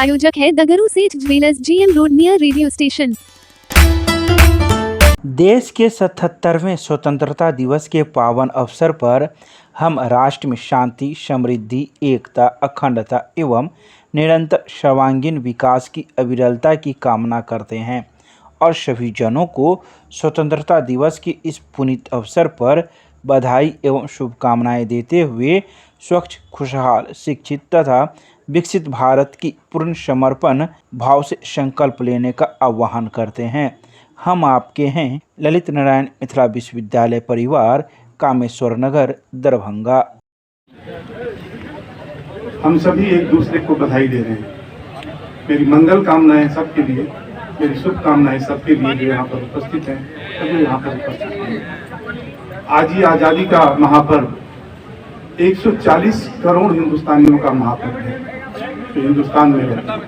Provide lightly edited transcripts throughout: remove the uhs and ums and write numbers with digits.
प्रायोजक है द गुरु सेठ jewellers, GM road, near radio station. देश के 77वें स्वतंत्रता दिवस के पावन अवसर पर हम राष्ट्र में शांति, समृद्धि, एकता, अखंडता एवं निरंतर सर्वांगीण विकास की अविरलता की कामना करते हैं और सभी जनों को स्वतंत्रता दिवस के इस पुनीत अवसर पर बधाई एवं शुभकामनाएं देते हुए स्वच्छ, खुशहाल, शिक्षित तथा विकसित भारत की पूर्ण समर्पण भाव से संकल्प लेने का आह्वान करते हैं। हम आपके हैं ललित नारायण मिथिला विश्वविद्यालय परिवार, कामेश्वर नगर, दरभंगा। हम सभी एक दूसरे को बधाई दे रहे हैं। मेरी मंगल कामनाएं सबके लिए, मेरी शुभकामनाएं सबके लिए जो यहाँ पर उपस्थित हैं, सभी यहाँ पर उपस्थित हैं। आज ही आज़ादी का महापर्व 140 करोड़ हिंदुस्तानियों का महापर्व है जो हिंदुस्तान में रहते हैं।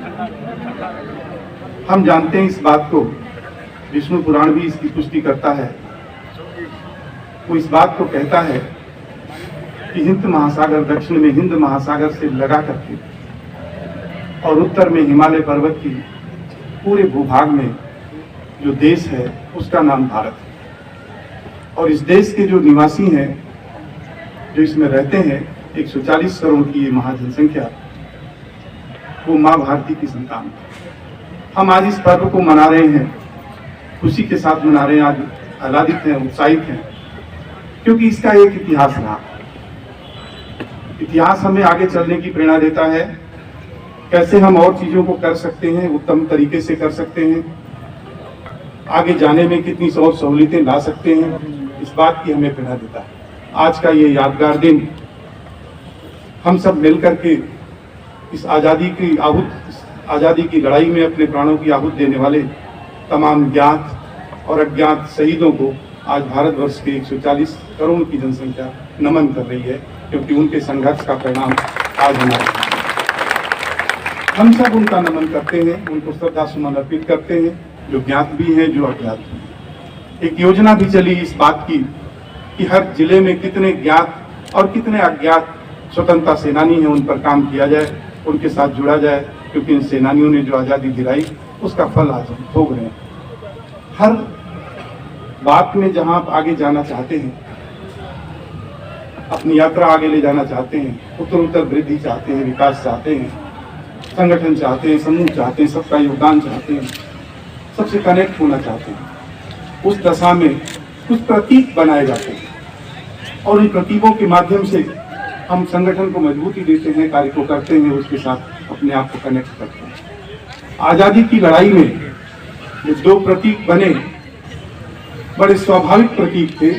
हम जानते हैं इस बात को, विष्णु पुराण भी इसकी पुष्टि करता है। वो इस बात को कहता है कि हिंद महासागर, दक्षिण में हिंद महासागर से लगा करके और उत्तर में हिमालय पर्वत की पूरे भूभाग में जो देश है उसका नाम भारत है। और इस देश के जो निवासी हैं, जो इसमें रहते हैं, 140 करोड़ की ये महाजनसंख्या, वो माँ भारती की संतान है। हम आज इस पर्व को मना रहे हैं, खुशी के साथ मना रहे हैं, आज आह्लादित हैं, उत्साहित हैं, क्योंकि इसका एक इतिहास रहा। इतिहास हमें आगे चलने की प्रेरणा देता है, कैसे हम और चीजों को कर सकते हैं, उत्तम तरीके से कर सकते हैं, आगे जाने में कितनी और सहूलियतें ला सकते हैं, इस बात की हमें प्रेरणा देता है। आज का ये यादगार दिन हम सब मिलकर के इस आज़ादी की लड़ाई में अपने प्राणों की आहूति देने वाले तमाम ज्ञात और अज्ञात शहीदों को आज भारतवर्ष के 140 करोड़ की जनसंख्या नमन कर रही है, क्योंकि उनके संघर्ष का परिणाम आज हमारे। हम सब उनका नमन करते हैं, उनको श्रद्धा सुमन अर्पित करते हैं, जो ज्ञात भी हैं, जो अज्ञात भी हैं। एक योजना भी चली इस बात की कि हर जिले में कितने ज्ञात और कितने अज्ञात स्वतंत्रता सेनानी हैं, उन पर काम किया जाए, उनके साथ जुड़ा जाए, क्योंकि इन सेनानियों ने जो आज़ादी दिलाई उसका फल आज हम भोग रहे हैं। हर बात में जहां आप आगे जाना चाहते हैं, अपनी यात्रा आगे ले जाना चाहते हैं, उत्तर वृद्धि चाहते हैं, विकास चाहते हैं, संगठन चाहते हैं, समूह चाहते हैं, सबका योगदान चाहते हैं, सबसे कनेक्ट होना चाहते हैं, उस दशा में कुछ प्रतीक बनाए जाते हैं और उन प्रतीकों के माध्यम से हम संगठन को मजबूती देते हैं, कार्य को करते हैं, उसके साथ अपने आप को कनेक्ट करते हैं। आज़ादी की लड़ाई में ये दो प्रतीक बने, बड़े स्वाभाविक प्रतीक थे,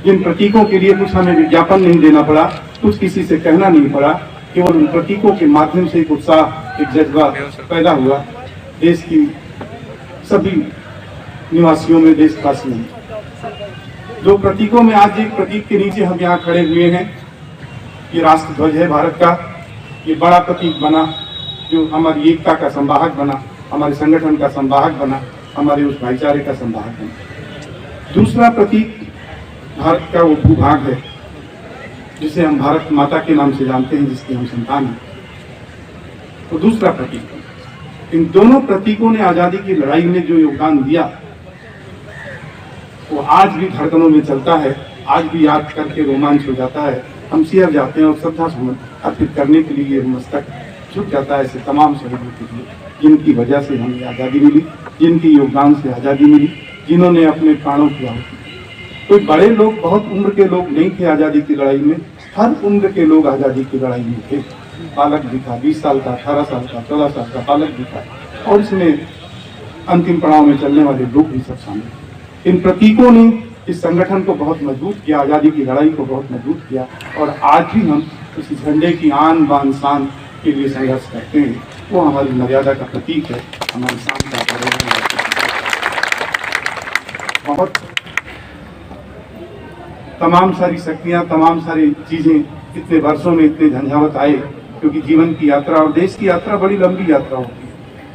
जिन प्रतीकों के लिए कुछ हमें विज्ञापन नहीं देना पड़ा, कुछ किसी से कहना नहीं पड़ा, केवल उन प्रतीकों के माध्यम से एक उत्साह, एक जज्बा पैदा हुआ देश की सभी निवासियों में, देशवासियों में। दो प्रतीकों में आज एक प्रतीक के नीचे हम यहाँ खड़े हुए हैं, ये राष्ट्र ध्वज है भारत का, ये बड़ा प्रतीक बना जो हमारी एकता का संवाहक बना, हमारे संगठन का संवाहक बना, हमारे उस भाईचारे का संवाहक बना। दूसरा प्रतीक भारत का वो भूभाग है जिसे हम भारत माता के नाम से जानते हैं, जिसकी हम संतान हैं, तो दूसरा प्रतीक। इन दोनों प्रतीकों ने आज़ादी की लड़ाई में जो योगदान दिया वो आज भी धड़कनों में चलता है, आज भी याद करके रोमांच हो जाता है, हम सिहर जाते हैं और श्रद्धा सुमन अर्पित करने के लिए मस्तक झुक जाता है ऐसे तमाम शहीदों के लिए, जिनकी वजह से हमें आज़ादी मिली, जिनके योगदान से आज़ादी मिली, जिन्होंने अपने प्राणों की आहुति दी। कोई बड़े लोग, बहुत उम्र के लोग नहीं थे आज़ादी की लड़ाई में, हर उम्र के लोग आज़ादी की लड़ाई में थे। बालक भी था, 20 साल का, 18 साल का, 14 साल का बालक भी था, और इसमें अंतिम पड़ाव में चलने वाले लोग भी सब शामिल थे। इन प्रतीकों ने इस संगठन को बहुत मजबूत किया, आज़ादी की लड़ाई को बहुत मजबूत किया, और आज भी हम इस झंडे की आन बान शान के लिए संघर्ष करते हैं। वो हमारी मर्यादा का प्रतीक है, हमारी शान का प्रतीक है। बहुत तमाम सारी शक्तियाँ, तमाम सारी चीज़ें इतने वर्षों में इतने झंझावत आए, क्योंकि जीवन की यात्रा और देश की यात्रा बड़ी लंबी यात्रा होती है,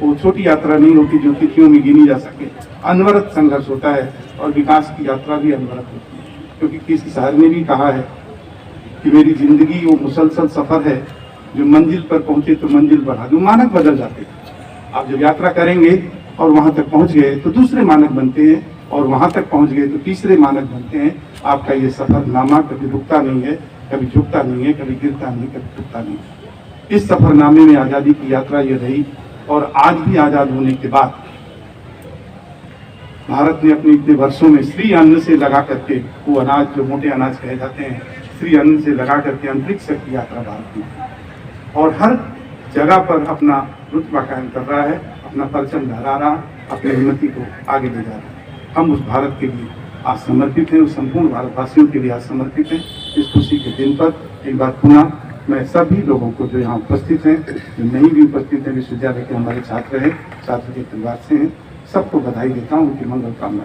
वो छोटी यात्रा नहीं होती जो तिथियों में गिनी जा सके। अनवरत संघर्ष होता है और विकास की यात्रा भी अनवरत होती है, क्योंकि किसी शायर ने भी कहा है कि मेरी जिंदगी वो मुसलसल सफर है जो मंजिल पर पहुंचे तो मंजिल बढ़ा दो, मानक बदल जाते हैं। आप जब यात्रा करेंगे और वहां तक पहुंच गए तो दूसरे मानक बनते हैं, और वहां तक पहुंच गए तो तीसरे मानक बनते हैं। आपका ये सफरनामा कभी रुकता नहीं है, कभी झुकता नहीं है, कभी गिरता नहीं, कभी झुकता नहीं। इस सफरनामे में आजादी की यात्रा ये रही, और आज भी आजाद होने के बाद भारत ने अपने इतने वर्षों में श्री अन्न से लगा करके, वो अनाज जो मोटे अनाज कहे जाते हैं, श्री अन्न से लगा करके अंतरिक्ष तक की यात्रा भारत ने, और हर जगह पर अपना रुतबा कायम कर रहा है, अपना परचम लहरा रहा, अपनी उन्नति को आगे ले जा रहा है। हम उस भारत के लिए आज समर्पित हैं, उस संपूर्ण भारतवासियों के लिए आज समर्पित हैं। इस खुशी के दिन पर एक बार पुनः मैं सभी लोगों को जो यहाँ उपस्थित हैं, जो नहीं भी उपस्थित हैं, विश्वविद्यालय के हमारे छात्र हैं, छात्र के परिवार से हैं, सबको बधाई देता हूँ, उनकी मंगल कामना।